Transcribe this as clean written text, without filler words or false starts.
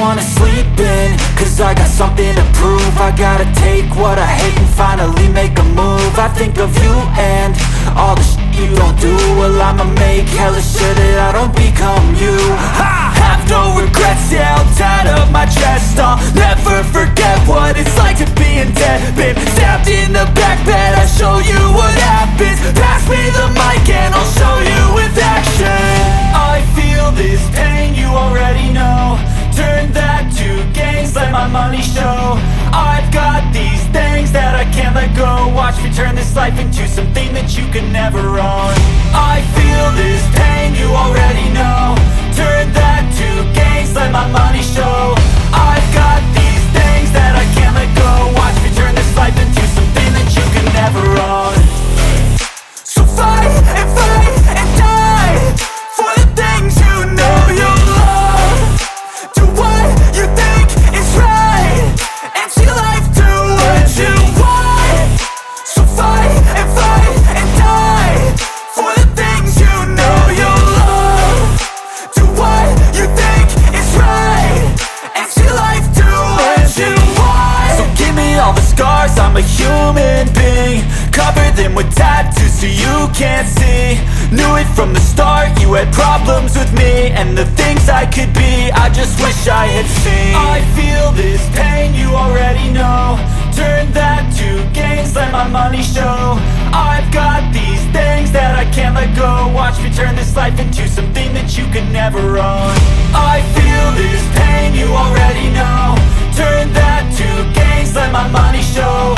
wanna sleep in, cause I got something to prove. I gotta take what I hate and finally make a move. I think of you and all the shit you don't do. Well, I'ma make hella sure that I don't become you. I have no regrets, yeah, I'll tie up my chest. I'll never forget what it's like to be in debt. Been stabbed in the back bed, I'll show you what happens. Pass me the mic and I'll show you with action. I feel this pain, you already know. Turn that to gains, let my money show. I've got these things that I can't let go. Watch me turn this life into something that you can never own. I feel this pain, you already know. Turn that to gains, let my money show. I've got these things that I can't let go. Watch me turn this life into something that you can never own. So fight and die for the things you know you love. Do what you think is right and see life do what you want. So fight and die for the things you know you love. Do what you think is right and see life do what you want. So give me all the scars, I'm a human being. Cover them with tattoos so you can't see. Knew it from the start, you had problems with me and the things I could be, I just wish I had seen. I feel this pain, you already know. Turn that to gains, let my money show. I've got these things that I can't let go. Watch me turn this life into something that you can never own. I feel this pain, you already know. Turn that to gains, let my money show.